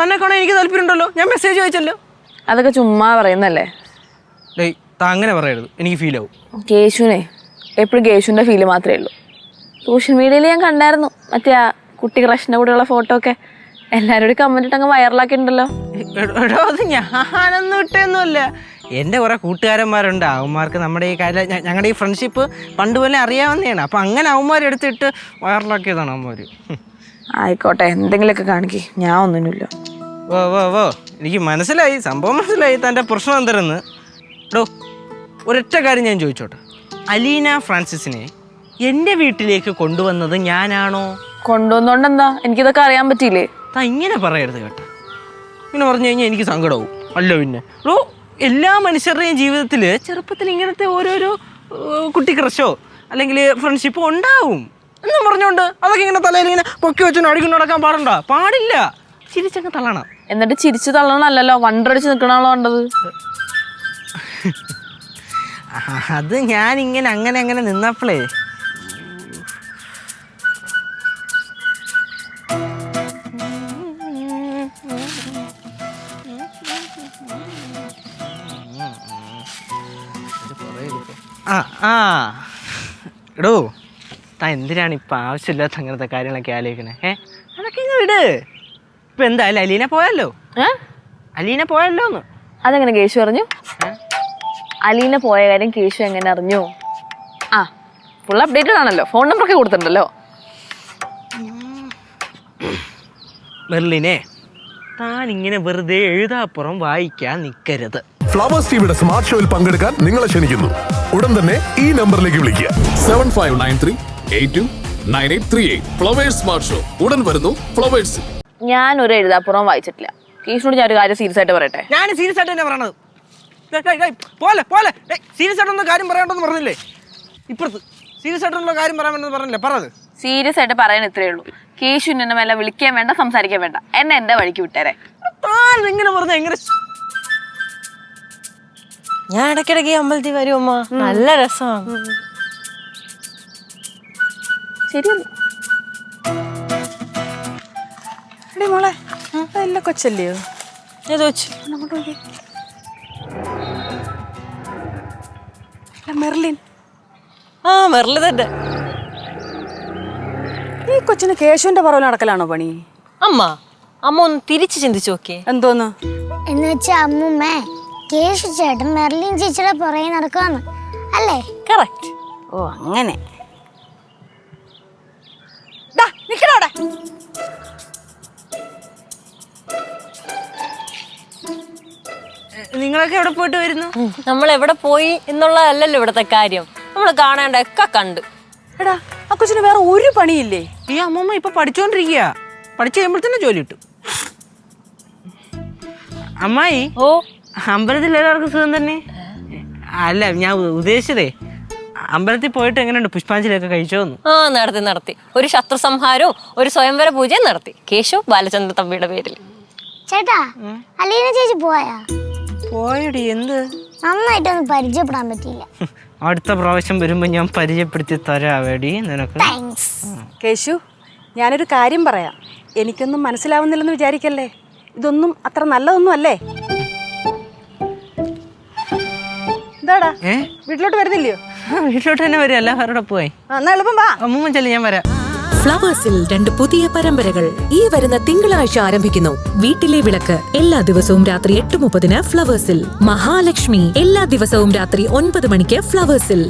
തന്നെ കാണാൻ എനിക്ക് താല്പര്യമുണ്ടല്ലോ, ഞാൻ മെസ്സേജ് അയച്ചല്ലോ. അതൊക്കെ ചുമ്മാ പറയുന്നല്ലേ. ഡേയ് അങ്ങനെ പറയരുത്, എനിക്ക് ഫീൽ ആവും. കേശുവിനെ എപ്പോഴും കേശുവിൻ്റെ ഫീല് മാത്രമേ ഉള്ളൂ. സോഷ്യൽ മീഡിയയിൽ ഞാൻ കണ്ടായിരുന്നു മറ്റേ ആ കുട്ടി ക്രഷിൻ്റെ കൂടെയുള്ള ഫോട്ടോ ഒക്കെ. എല്ലാവരോടും കമന്റ് ഇട്ട് അങ്ങ് വൈറലാക്കിയിട്ടുണ്ടല്ലോ. എടോ അത് ഞാനൊന്നും ഇട്ടൊന്നുമല്ല, എൻ്റെ കുറേ കൂട്ടുകാരന്മാരുണ്ട്. അവന്മാർക്ക് നമ്മുടെ ഈ കാര്യം ഞങ്ങളുടെ ഈ ഫ്രണ്ട്ഷിപ്പ് പണ്ട് പോലെ അറിയാവുന്നതാണ്. അപ്പം അങ്ങനെ അവന്മാരെടുത്തിട്ട് വൈറലാക്കിയതാണ് അവന്മാർ. ആയിക്കോട്ടെ, എന്തെങ്കിലുമൊക്കെ കാണിക്കേ, ഞാൻ ഒന്നിനുമില്ല. ഓ എനിക്ക് മനസ്സിലായി, സംഭവം മനസ്സിലായി, തൻ്റെ പ്രശ്നം എന്തരെന്ന്. എടോ ഒരൊറ്റ കാര്യം ഞാൻ ചോദിച്ചോട്ടെ, അലീന ഫ്രാൻസിസിനെ എൻ്റെ വീട്ടിലേക്ക് കൊണ്ടുവന്നത് ഞാനാണോ? കൊണ്ടുവന്നോണ്ടെന്താ, എനിക്കിതൊക്കെ അറിയാൻ പറ്റിയില്ലേ? ഇങ്ങനെ പറയരുത് കേട്ടോ. ഇങ്ങനെ പറഞ്ഞു കഴിഞ്ഞാൽ എനിക്ക് സങ്കടവും. അല്ല പിന്നെ എടോ, എല്ലാ മനുഷ്യരുടെയും ജീവിതത്തിൽ ചെറുപ്പത്തിൽ ഇങ്ങനത്തെ ഓരോരോ കുട്ടി ക്രഷോ അല്ലെങ്കിൽ ഫ്രണ്ട്ഷിപ്പോ ഉണ്ടാവും എന്നും പറഞ്ഞുകൊണ്ട് അതൊക്കെ ഇങ്ങനെ തലയിൽ ഇങ്ങനെ പൊക്കി വെച്ചോ അടിക്കൊണ്ട് നടക്കാൻ പാടില്ല. ചിരിച്ചങ്ങ് തള്ളണം. എന്നിട്ട് ചിരിച്ചു തള്ളണല്ലോ, വണ്ടടിച്ച് നിൽക്കണല്ലോ വേണ്ടത്. അത് ഞാനിങ്ങനെ അങ്ങനെ നിന്നപ്പോഴേ എടോ താൻ എന്തിനാണ് ഇപ്പം ആവശ്യമില്ലാത്ത അങ്ങനത്തെ കാര്യങ്ങളൊക്കെ ആലോചിക്കണേ? അതൊക്കെ ഇങ്ങ് വിട്. ഇപ്പം എന്തായാലും അലീന പോയല്ലോ. എന്ന്. അതെങ്ങനെ കേശു അറിഞ്ഞു? അലീന പോയ കാര്യം കേശു എങ്ങനെ അറിഞ്ഞു? ഫുൾ അപ്ഡേറ്റഡ് ആണല്ലോ, ഫോൺ നമ്പറൊക്കെ കൊടുത്തിട്ടുണ്ടല്ലോ. മെർലിനെ, താൻ ഇങ്ങനെ വെറുതെ എഴുതാപ്പുറം വായിക്കാൻ നിൽക്കരുത്. ഫ്ലവേഴ്സ് ടിവിയുടെ സ്മാർട്ട് ഷോയിൽ പങ്കെടുക്കാൻ നിങ്ങളെ ക്ഷണിക്കുന്നു. ഉടൻ തന്നെ ഈ നമ്പറിലേക്ക് വിളിക്കുക. 7593829838. ഫ്ലവേഴ്സ് സ്മാർട്ട് ഷോ ഉടൻ വരുന്നു ഫ്ലവേഴ്സ്. ഞാൻ ഒരു എഴുതാപ്പുറം വായിച്ചിട്ടില്ല. കേശുനോട് ഞാൻ ഒരു കാര്യം സീരിയസ് ആയിട്ട് പറയട്ടെ. ഞാൻ സീരിയസ് ആയിട്ട് തന്നെ പറയണത്. പോലെ സീരിയസ് ആയിട്ടൊന്നും കാര്യം പറയണ്ടെന്ന് പറഞ്ഞില്ലേ? ഇപ്പുറത്ത് സീരിയസ് ആയിട്ടുള്ള കാര്യം പറയാമെന്ന് പറഞ്ഞില്ലേ? പറഞ്ഞത് സീരിയസ് ആയിട്ട് പറയാൻ ഇത്രയേ ഉള്ളൂ. കേശു എന്നെ മേലെ വിളിക്കാൻ വേണ്ട, സംസാരിക്കാൻ വേണ്ട, എന്നെ എന്റെ വഴിക്ക് വിട്ടേരെ. ഇങ്ങനെ പറഞ്ഞ എങ്ങനെ? ഞാൻ ഇടയ്ക്കിടയ്ക്ക് അമ്പലത്തിൽ വരും അമ്മ, നല്ല രസമാണ്. ശരിയല്ലേ മോളെ? നല്ല കൊച്ചല്ലയോ? ഞാൻ ചോദിച്ചു. മെർലിൻ. മെർലിൻ തന്നെ. ഈ കൊച്ചിന് കേശുവിന്റെ പുറകിൽ നടക്കലാണോ പണി? അമ്മ ഒന്ന് തിരിച്ചു ചിന്തിച്ചു നോക്കിയേ. എന്തോന്ന് എന്ന് വെച്ചാ അമ്മൂമ്മേ, കേശു ചേട്ടൻ മെർലിൻ ചേച്ചിയുടെ പുറകെ നടക്കുവാന്ന് അല്ലേ? കറക്റ്റ്. ഓ അങ്ങനെ. നിങ്ങളൊക്കെ എവിടെ പോയിട്ട് വരുന്നു? നമ്മൾ എവിടെ പോയി എന്നുള്ളതല്ലല്ലോ ഇവിടത്തെ കാര്യം, നമ്മൾ കാണേണ്ടൊക്കെ കണ്ട്. എടാ, ആ കൊച്ചിന് വേറെ ഒരു പണിയില്ലേ? ഈ അമ്മൂമ്മ ഇപ്പൊ പഠിച്ചോണ്ടിരിക്കുക, പഠിച്ചു കഴിയുമ്പോൾ തന്നെ ജോലി കിട്ടും. അമ്മായി, അമ്പലത്തിൽ എല്ലാവർക്കും സുഖം തന്നെ? അല്ല, ഞാൻ ഉദ്ദേശിച്ചതേ അമ്പലത്തിൽ പോയിട്ട് എങ്ങനെയുണ്ട്, പുഷ്പാഞ്ജലിയൊക്കെ കഴിച്ചോന്ന്? നടത്തി. ഒരു ശത്രു സംഹാരവും ഒരു സ്വയംവര പൂജയും നടത്തി, കേശു ബാലചന്ദ്ര തമ്പിയുടെ പേരിൽ. ചേട്ടാ, അലീന ചേച്ചി പോയടി. എന്ത്? നന്നായിട്ടൊന്നും പരിചയപ്പെടാൻ പറ്റിയില്ല. അടുത്ത പ്രാവശ്യം വരുമ്പോ ഞാൻ പരിചയപ്പെടുത്തി തരാവേടി നിനക്ക്. കേശു, ഞാനൊരു കാര്യം പറയാം. എനിക്കൊന്നും മനസ്സിലാവുന്നില്ലെന്ന് വിചാരിക്കല്ലേ. ഇതൊന്നും അത്ര നല്ലതൊന്നും അല്ലേ. എന്താടാ, വീട്ടിലോട്ട് വരുന്നില്ലയോ? വീട്ടിലോട്ട് തന്നെ വരും, അല്ല അവരോടെ പോയി. എന്നാ എളുപ്പം വാ. അമ്മൂമ്മ ചെല്ലി, ഞാൻ വരാം. ഫ്ലവേഴ്സിൽ 2 പുതിയ പരമ്പരകൾ ഈ വരുന്ന തിങ്കളാഴ്ച ആരംഭിക്കുന്നു. വീട്ടിലെ വിളക്ക് എല്ലാ ദിവസവും രാത്രി 8:30 ഫ്ലവേഴ്സിൽ. മഹാലക്ഷ്മി എല്ലാ ദിവസവും രാത്രി 9 മണിക്ക് ഫ്ലവേഴ്സിൽ.